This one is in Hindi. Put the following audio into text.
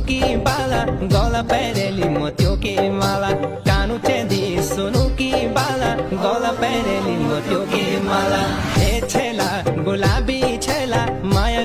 की बाला, गला पहरेली मोतियों की माला, कानू चेंदी सोनू की बाला, गला पहरेली मोतियों की माला। ए छेला गुलाबी छेला, माया